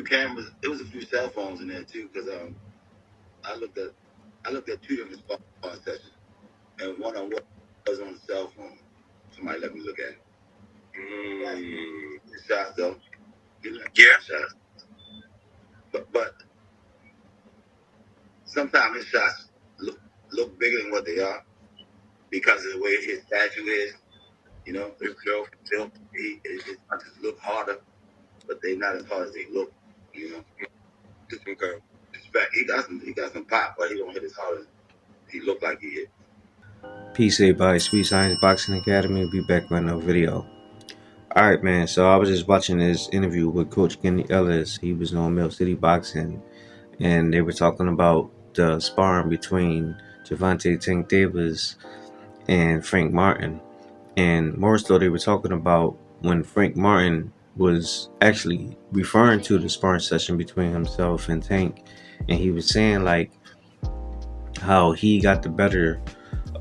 cameras. It was a few cell phones in there too, because I looked at two different sparring sessions, and one of them was on the cell phone. Somebody let me look at it. His shots though, yeah, shots. But sometimes his shots look bigger than what they are because of the way his statue is. You know, his punches look harder, but they're not as hard as they look. You know, okay. He got some pop, but he don't hit as hard as he looked like he hit. Peace, everybody. Sweet Science Boxing Academy will be back with another video. Alright, man. So I was just watching this interview with Coach Kenny Ellis. He was on Mill City Boxing, and they were talking about the sparring between Gervonta Tank Davis and Frank Martin. And more so, they were talking about when Frank Martin was actually referring to the sparring session between himself and Tank, and he was saying like how he got the better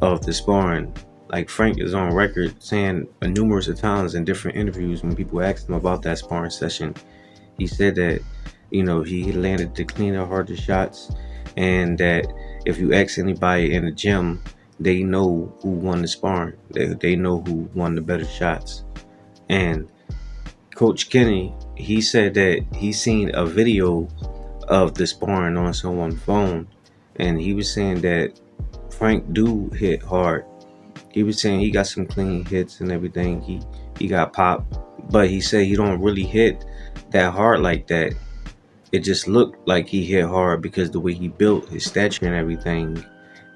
of the sparring. Like Frank is on record saying numerous of times in different interviews when people asked him about that sparring session, he said that, you know, he landed the cleaner, harder shots, and that if you ask anybody in the gym, they know who won the sparring. They know who won the better shots. And Coach Kenny, he said that he seen a video of the sparring on someone's phone, and he was saying that Frank do hit hard. He was saying he got some clean hits and everything. He got pop, but he said he don't really hit that hard like that. It just looked like he hit hard because the way he built his stature and everything,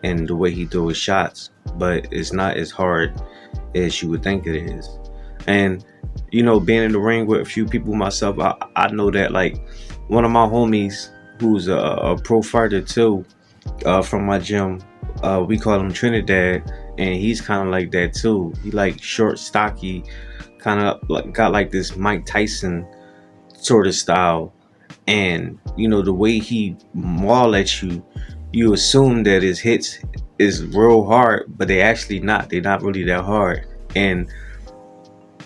and the way he threw his shots. But it's not as hard as you would think it is. And you know, being in the ring with a few people myself, I know that like one of my homies who's a pro fighter too, from my gym, we call him Trinidad, and he's kind of like that too. He like short, stocky, kind of like got like this Mike Tyson sort of style, and you know the way he maul at you, you assume that his hits is real hard, but they actually not. They're not really that hard. And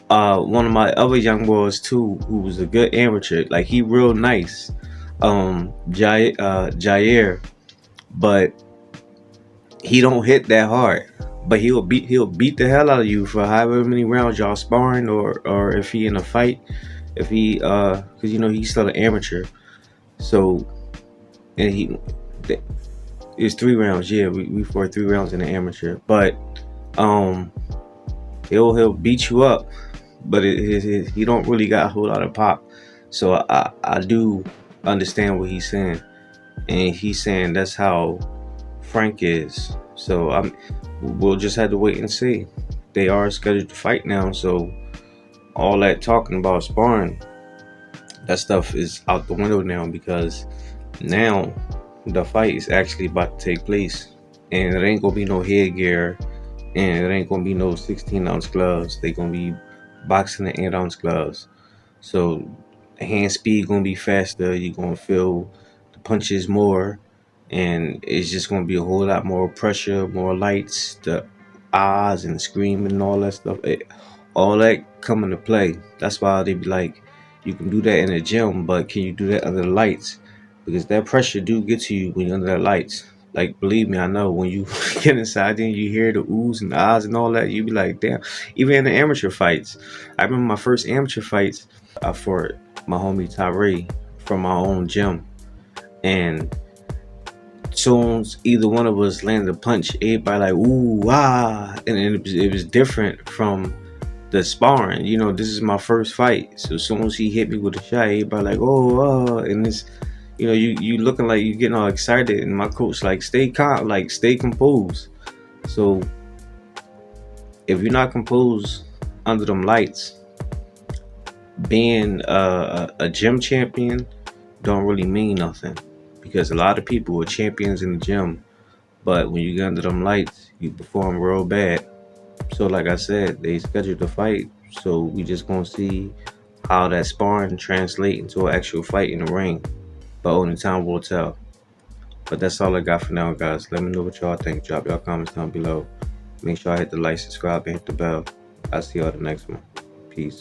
one of my other young boys too, who was a good amateur, like he real nice, Jair, but he don't hit that hard. But he'll beat the hell out of you for however many rounds y'all sparring, or if he in a fight, if he because you know he's still an amateur. So, and it's 3 rounds. Yeah, we fought 3 rounds in the amateur, but he'll beat you up, but he don't really got a whole lot of pop. So I do understand what he's saying, and he's saying that's how Frank is. So we'll just have to wait and see. They are scheduled to fight now, so all that talking about sparring, that stuff is out the window now, because now the fight is actually about to take place, and it ain't gonna be no headgear, and it ain't gonna be no 16-ounce gloves. They gonna be boxing in 8-ounce gloves. So hand speed gonna be faster. You're gonna feel the punches more, and it's just gonna be a whole lot more pressure, more lights, the eyes and the screaming and all that stuff. All that come into play. That's why they be like, you can do that in the gym, but can you do that under the lights? Because that pressure do get to you when you're under the lights. Like, believe me, I know when you get inside and you hear the oohs and the ahs and all that, you be like, damn. Even in the amateur fights, I remember my first amateur fights, I fought my homie Tyree from my own gym, and soon as either one of us landed a punch, everybody like ooh ah, and it was different from the sparring. You know, this is my first fight, so as soon as he hit me with a shot, everybody like oh, and this, you know, you looking like you getting all excited, and my coach like stay calm, like stay composed. So if you're not composed under them lights, being a gym champion don't really mean nothing, because a lot of people are champions in the gym, but when you get under them lights, you perform real bad. So like I said, they scheduled the fight, so we just gonna see how that sparring translate into an actual fight in the ring. But only time will tell. But that's all I got for now, guys. Let me know what y'all think. Drop y'all comments down below. Make sure I hit the like, subscribe, and hit the bell. I'll see y'all the next one. Peace.